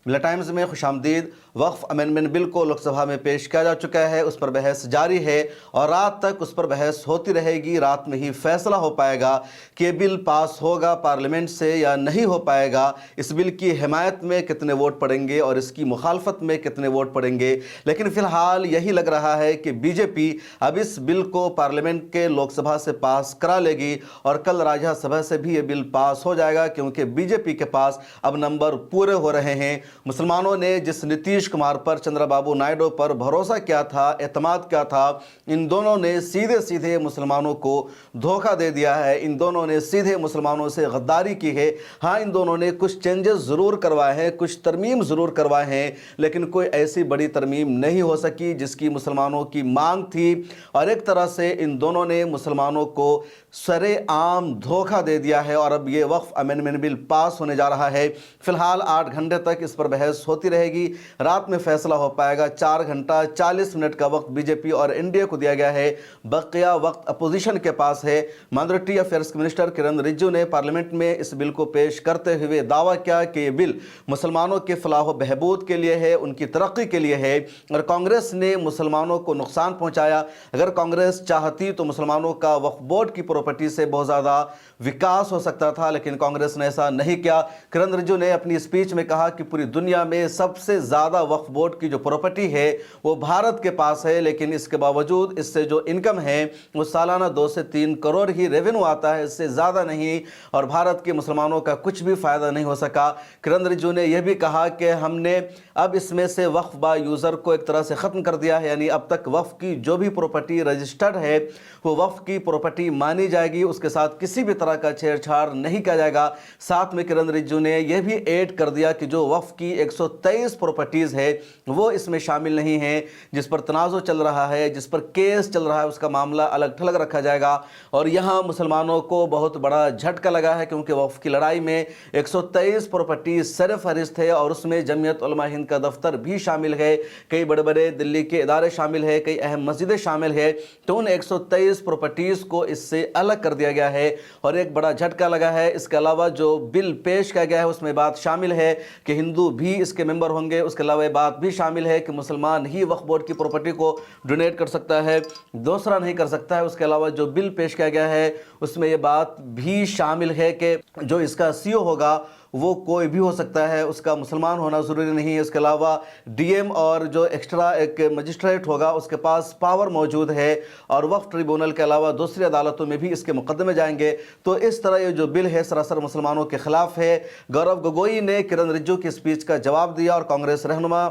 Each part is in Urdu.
ملا ٹائمز میں خوش آمدید۔ وقف امینڈمنٹ بل کو لوک سبھا میں پیش کیا جا چکا ہے، اس پر بحث جاری ہے اور رات تک اس پر بحث ہوتی رہے گی۔ رات میں ہی فیصلہ ہو پائے گا کہ یہ بل پاس ہوگا پارلیمنٹ سے یا نہیں ہو پائے گا، اس بل کی حمایت میں کتنے ووٹ پڑیں گے اور اس کی مخالفت میں کتنے ووٹ پڑیں گے۔ لیکن فی الحال یہی لگ رہا ہے کہ بی جے پی اب اس بل کو پارلیمنٹ کے لوک سبھا سے پاس کرا لے گی اور کل راجیہ سبھا سے بھی یہ بل پاس ہو جائے گا، کیونکہ بی جے پی کے پاس اب نمبر پورے ہو رہے ہیں۔ مسلمانوں نے جس نتیش کمار پر، چندرا بابو نائیڈو پر بھروسہ کیا تھا، اعتماد کیا تھا، ان دونوں نے سیدھے سیدھے مسلمانوں کو دھوکہ دے دیا ہے، ان دونوں نے سیدھے مسلمانوں سے غداری کی ہے۔ ہاں، ان دونوں نے کچھ چینجز ضرور کروائے ہیں، کچھ ترمیم ضرور کروائے ہیں، لیکن کوئی ایسی بڑی ترمیم نہیں ہو سکی جس کی مسلمانوں کی مانگ تھی، اور ایک طرح سے ان دونوں نے مسلمانوں کو سرے عام دھوکہ دے دیا ہے۔ اور اب یہ وقف امینڈمنٹ بل پاس ہونے جا رہا ہے۔ فی الحال 8 گھنٹے تک اس پر بحث ہوتی رہے گی، رات میں فیصلہ ہو پائے گا۔ 4 گھنٹہ 40 منٹ کا وقت بی جے پی اور این ڈی اے کو دیا گیا ہے، بقیہ وقت اپوزیشن کے پاس ہے۔ مائنورٹی افیئرز کے منسٹر کرن رجیجو نے پارلیمنٹ میں اس بل کو پیش کرتے ہوئے دعویٰ کیا کہ یہ بل مسلمانوں کے فلاح و بہبود کے لیے ہے، ان کی ترقی کے لیے ہے، اور کانگریس نے مسلمانوں کو نقصان پہنچایا۔ اگر کانگریس چاہتی تو مسلمانوں کا وقف بورڈ کی پراپرٹی سے بہت زیادہ وکاس ہو سکتا تھا، لیکن کانگریس نے ایسا نہیں کیا۔ کرن رجیجو نے اپنی اسپیچ میں کہا کہ پوری دنیا میں سب سے زیادہ وقف بورڈ کی جو پراپرٹی ہے وہ بھارت کے پاس ہے، لیکن اس کے باوجود اس سے جو انکم ہے وہ سالانہ 2 سے 3 کروڑ ہی ریونیو آتا ہے، اس سے زیادہ نہیں، اور بھارت کے مسلمانوں کا کچھ بھی فائدہ نہیں ہو سکا۔ کرن رجیجو نے یہ بھی کہا کہ ہم نے اب اس میں سے وقف با یوزر کو ایک طرح سے ختم کر دیا ہے، یعنی اب تک وقف کی جو بھی پراپرٹی رجسٹرڈ ہے وہ وقف کی پراپرٹی مانی جائے گی، اس کے ساتھ کسی بھی طرح کا چھیڑ چھاڑ نہیں کیا جائے گا۔ ساتھ میں کرن رجیجو نے یہ بھی ایڈ کر دیا کہ جو وقف کی 123 پراپرٹیز ہے وہ اس میں شامل نہیں ہیں، جس پر تنازع چل رہا ہے، جس پر کیس چل رہا ہے، اس کا معاملہ الگ تھلگ رکھا جائے گا۔ اور یہاں مسلمانوں کو بہت بڑا جھٹکا لگا ہے، کیونکہ وقف کی لڑائی میں 123 پراپرٹیز سر فہرست ہے، اور اس میں جمعیت علماء ہند کا دفتر بھی شامل ہے، کئی بڑے بڑے دلی کے ادارے شامل ہیں، کئی اہم مسجدیں شامل ہیں، تو ان 123 پراپرٹیز کو اس سے الگ کر دیا گیا ہے اور ایک بڑا جھٹکا لگا ہے۔ اس کے علاوہ جو بل پیش کیا گیا ہے اس میں بات شامل ہے کہ ہندو بھی اس کے ممبر ہوں گے، اس کے علاوہ بات بھی شامل ہے کہ مسلمان ہی وقف بورڈ کی پراپرٹی کو ڈونیٹ کر سکتا ہے، دوسرا نہیں کر سکتا ہے۔ اس کے علاوہ جو بل پیش کیا گیا ہے اس میں یہ بات بھی شامل ہے کہ جو اس کا سی او ہوگا وہ کوئی بھی ہو سکتا ہے، اس کا مسلمان ہونا ضروری نہیں ہے۔ اس کے علاوہ ڈی ایم اور جو ایکسٹرا ایک مجسٹریٹ ہوگا اس کے پاس پاور موجود ہے، اور وقف ٹریبونل کے علاوہ دوسری عدالتوں میں بھی اس کے مقدمے جائیں گے۔ تو اس طرح یہ جو بل ہے سراسر مسلمانوں کے خلاف ہے۔ گورو گگوئی نے کرن رجیجو کی اسپیچ کا جواب دیا، اور کانگریس رہنما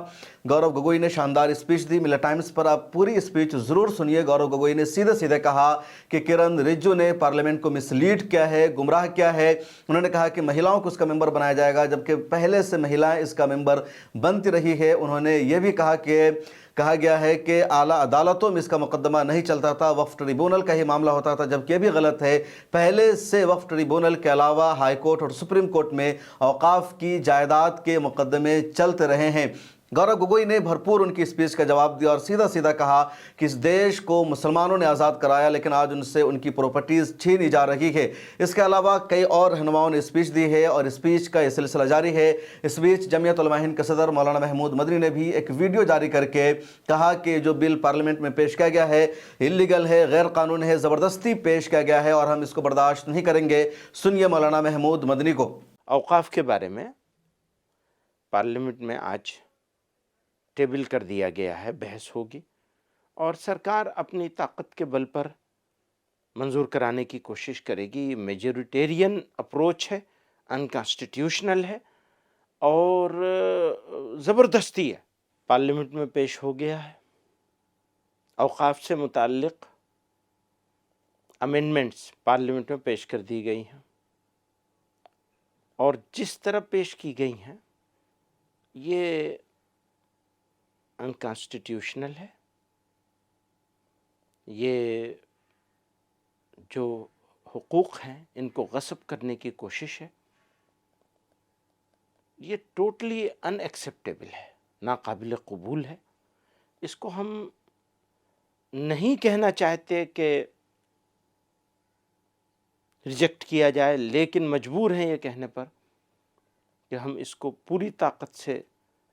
گورو گگوئی نے شاندار اسپیچ دی۔ ملا ٹائمز پر آپ پوری اسپیچ ضرور سنیے۔ گورو گگوئی نے سیدھے سیدھے کہا کہ کرن رجیجو نے پارلیمنٹ کو مس لیڈ کیا ہے، گمراہ کیا ہے۔ انہوں نے کہا کہ مہیلاؤں کو اس کا ممبر بنایا جائے گا، جبکہ پہلے سے مہیلائیں اس کا ممبر بنتی رہی ہے۔ انہوں نے یہ بھی کہا کہ کہا گیا ہے کہ اعلیٰ عدالتوں میں اس کا مقدمہ نہیں چلتا تھا، وقف ٹریبونل کا ہی معاملہ ہوتا تھا، جبکہ یہ بھی غلط ہے۔ پہلے سے وقف ٹریبونل کے علاوہ ہائی کورٹ اور سپریم کورٹ میں اوقاف کی جائیداد کے مقدمے چلتے رہے ہیں۔ گورو گگوئی نے بھرپور ان کی اسپیچ کا جواب دیا اور سیدھا سیدھا کہا کہ اس دیش کو مسلمانوں نے آزاد کرایا، لیکن آج ان سے ان کی پراپرٹیز چھینی جا رہی ہے۔ اس کے علاوہ کئی اور رہنماؤں نے اسپیچ دی ہے اور اسپیچ کا یہ سلسلہ جاری ہے۔ اس بیچ جمعیت علماء ہند کے صدر مولانا محمود مدنی نے بھی ایک ویڈیو جاری کر کے کہا کہ جو بل پارلیمنٹ میں پیش کیا گیا ہے انلیگل ہے، غیر قانونی ہے، زبردستی پیش کیا گیا ہے اور ہم اس کو برداشت نہیں کریں گے۔ سنیے مولانا محمود مدنی کو۔ اوقاف کے بارے میں پارلیمنٹ میں آج ٹیبل کر دیا گیا ہے، بحث ہوگی اور سرکار اپنی طاقت کے بل پر منظور کرانے کی کوشش کرے گی۔ میجورٹیرین اپروچ ہے، انکانسٹیٹیوشنل ہے اور زبردستی ہے۔ پارلیمنٹ میں پیش ہو گیا ہے، اوقاف سے متعلق امینڈمنٹس پارلیمنٹ میں پیش کر دی گئی ہیں، اور جس طرح پیش کی گئی ہیں یہ انکانسٹیٹیوشنل ہے۔ یہ جو حقوق ہیں ان کو غصب کرنے کی کوشش ہے، یہ ٹوٹلی ان ایکسیپٹیبل ہے، ناقابل قبول ہے۔ اس کو ہم نہیں کہنا چاہتے کہ ریجیکٹ کیا جائے، لیکن مجبور ہیں یہ کہنے پر کہ ہم اس کو پوری طاقت سے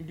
B,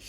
C,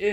A,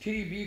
3B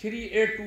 3A2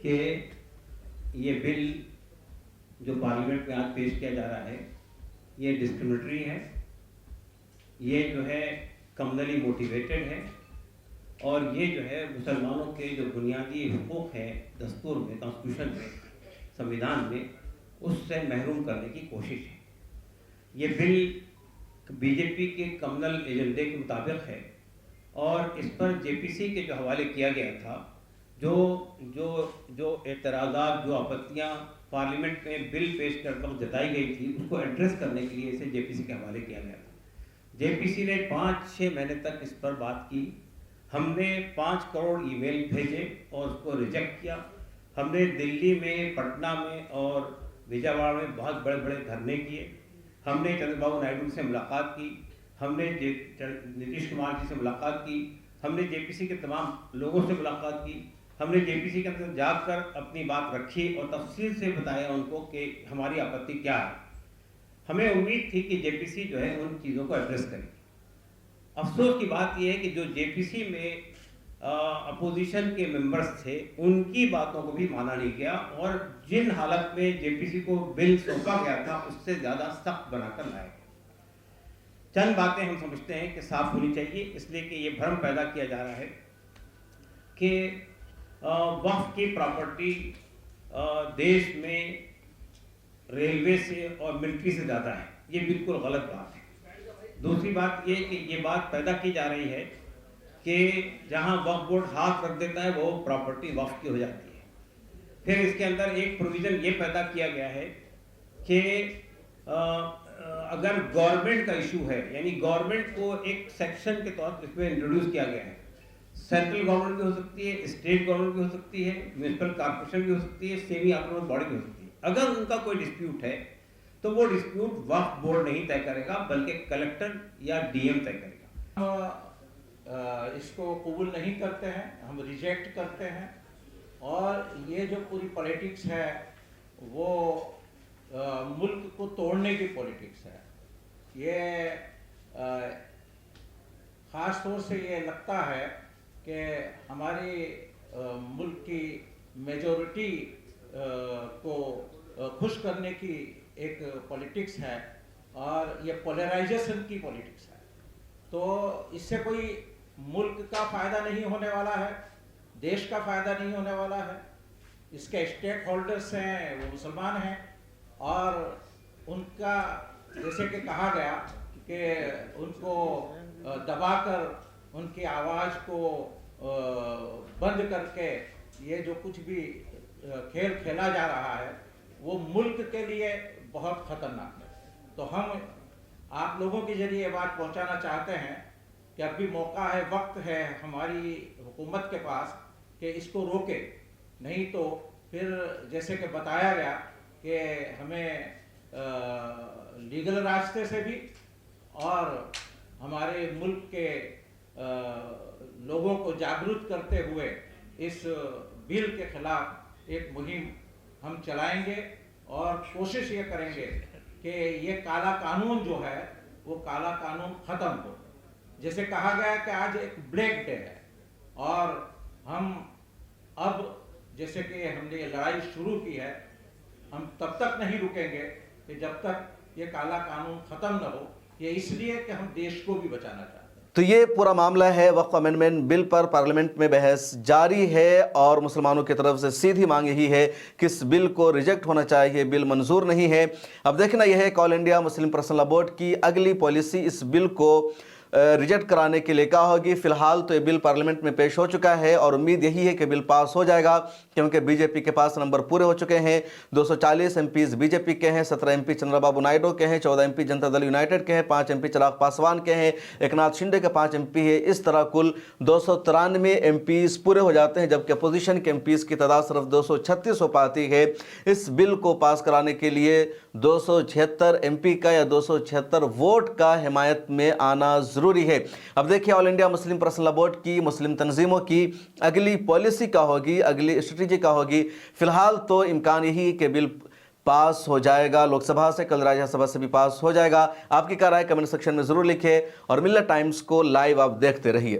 کہ یہ بل جو پارلیمنٹ میں آج پیش کیا جا رہا ہے یہ ڈسکریمنیٹری ہے، یہ جو ہے کمنلی موٹیویٹڈ ہے، اور یہ جو ہے مسلمانوں کے جو بنیادی حقوق ہیں دستور میں، کانسٹیٹیوشن میں، سنویدھان میں، اس سے محروم کرنے کی کوشش ہے۔ یہ بل بی جے پی کے کمنل ایجنڈے کے مطابق ہے، اور اس پر جے پی سی کے جو حوالے کیا گیا تھا، جو اعتراضات، جو آپتیاں پارلیمنٹ میں بل پیش کرتے وقت جتائی گئی تھی، اس کو ایڈریس کرنے کے لیے اسے جے پی سی کے حوالے کیا گیا تھا۔ جے پی سی نے 5-6 مہینے تک اس پر بات کی، ہم نے 5 کروڑ ای میل بھیجے اور اس کو ریجیکٹ کیا۔ ہم نے دلی میں، پٹنہ میں اور وجے واڑہ میں بہت بڑے بڑے دھرنے کیے۔ ہم نے چندر بابو نائیڈو سے ملاقات کی، ہم نے نتیش کمار جی سے ملاقات کی، ہم نے جے پی سی کے تمام لوگوں سے ملاقات کی، ہم نے جے پی سی کے اندر جا کر اپنی بات رکھی اور تفصیل سے بتایا ان کو کہ ہماری آپتی کیا ہے۔ ہمیں امید تھی کہ جے پی سی جو ہے ان چیزوں کو ایڈریس کرے گی۔ افسوس کی بات یہ ہے کہ جو جے پی سی میں اپوزیشن کے ممبرز تھے، ان کی باتوں کو بھی مانا نہیں گیا، اور جن حالت میں جے پی سی کو بل سونپا گیا تھا اس سے زیادہ سخت بنا کر لایا گیا۔ چند باتیں ہم سمجھتے ہیں کہ صاف ہونی چاہیے، اس لیے کہ یہ بھرم پیدا کیا جا رہا ہے کہ وقف کی پراپرٹی دیش میں ریلوے سے اور ملٹری سے زیادہ ہے۔ یہ بالکل غلط بات ہے۔ دوسری بات یہ کہ یہ بات پیدا کی جا رہی ہے کہ جہاں وقف بورڈ ہاتھ رکھ دیتا ہے وہ پراپرٹی وقف کی ہو جاتی ہے۔ پھر اس کے اندر ایک پروویژن یہ پیدا کیا گیا ہے کہ اگر گورنمنٹ کا ایشو ہے، یعنی گورنمنٹ کو ایک سیکشن کے طور پر اس میں انٹروڈیوس کیا گیا ہے، سینٹرل گورنمنٹ بھی ہو سکتی ہے، اسٹیٹ گورنمنٹ بھی ہو سکتی ہے، میونسپل کارپوریشن بھی ہو سکتی ہے، سیمی آٹونومس باڈی بھی ہو سکتی ہے۔ اگر ان کا کوئی ڈسپیوٹ ہے تو وہ ڈسپیوٹ وقف بورڈ نہیں طے کرے گا بلکہ کلیکٹر یا ڈی ایم طے کرے گا۔ ہم اس کو قبول نہیں کرتے ہیں، ہم ریجیکٹ کرتے ہیں، اور یہ جو پوری پولیٹکس ہے وہ ملک کو توڑنے کی پولیٹکس ہے۔ یہ خاص طور سے یہ لگتا ہے کہ ہماری ملک کی میجورٹی کو خوش کرنے کی ایک پولیٹکس ہے، اور یہ پولرائزیشن کی پولیٹکس ہے۔ تو اس سے کوئی ملک کا فائدہ نہیں ہونے والا ہے، دیش کا فائدہ نہیں ہونے والا ہے۔ اس کے اسٹیک ہولڈرز ہیں وہ مسلمان ہیں، اور ان کا جیسے کہ کہا گیا کہ ان کو دبا کر ان کی آواز کو بند کر کے یہ جو کچھ بھی کھیل کھیلا جا رہا ہے وہ ملک کے لیے بہت خطرناک ہے۔ تو ہم آپ لوگوں کے ذریعے یہ بات پہنچانا چاہتے ہیں کہ اب بھی موقع ہے، وقت ہے ہماری حکومت کے پاس کہ اس کو روکے، نہیں تو پھر جیسے کہ بتایا گیا کہ ہمیں لیگل راستے سے بھی اور ہمارے ملک کے لوگوں کو جاگرت کرتے ہوئے اس بل کے خلاف ایک مہم ہم چلائیں گے، اور کوشش یہ کریں گے کہ یہ کالا قانون جو ہے وہ کالا قانون ختم ہو۔ جیسے کہا گیا کہ آج ایک بلیک ڈے ہے، اور ہم اب جیسے کہ ہم نے یہ لڑائی شروع کی ہے، ہم تب تک نہیں رکیں گے کہ جب تک یہ کالا قانون ختم نہ ہو۔ یہ اس لیے کہ ہم دیش کو بھی بچانا چاہتے ہیں۔ تو یہ پورا معاملہ ہے وقف امینڈمنٹ بل پر پارلیمنٹ میں بحث جاری ہے، اور مسلمانوں کی طرف سے سیدھی مانگ یہی ہے کہ اس بل کو ریجیکٹ ہونا چاہیے، بل منظور نہیں ہے۔ اب دیکھنا یہ ہے کہ آل انڈیا مسلم پرسنل لا بورڈ کی اگلی پالیسی اس بل کو ریجیکٹ کرانے کے لیے کیا ہوگی۔ فی الحال تو یہ بل پارلیمنٹ میں پیش ہو چکا ہے، اور امید یہی ہے کہ بل پاس ہو جائے گا، کیونکہ بی جے پی کے پاس نمبر پورے ہو چکے ہیں۔ 240 ایم پیز بی جے پی کے ہیں، 17 ایم پی چندر بابو نائیڈو کے ہیں، 14 ایم پی جنتا دل یونائٹڈ کے ہیں، 5 ایم پی چراغ پاسوان کے ہیں، ایکناتھ شنڈے کے 5 ایم پی ہے۔ اس طرح کل 293 ایم پیز پورے ہو جاتے ہیں، جبکہ اپوزیشن کے ایم پیز کی تعداد صرف 236 ہو پاتی ہے۔ اس بل کو پاس کرانے کے لیے 276 ایم پی کا یا 276 ووٹ کا حمایت میں آنا ضروری ہے۔ اب دیکھیں آل انڈیا مسلم پرسنل لا بورڈ کی مسلم تنظیموں کی اگلی پالیسی کا ہوگی، اگلی اسٹریٹجی کا ہوگی۔ فی الحال تو امکان یہی کہ بل پاس ہو جائے گا، لوک سبھا سے، کل راجیہ سبھا سے بھی پاس ہو جائے گا۔ آپ کی کیا رائے کمنٹ سیکشن میں ضرور لکھیں، اور ملت ٹائمز کو لائیو آپ دیکھتے رہیے۔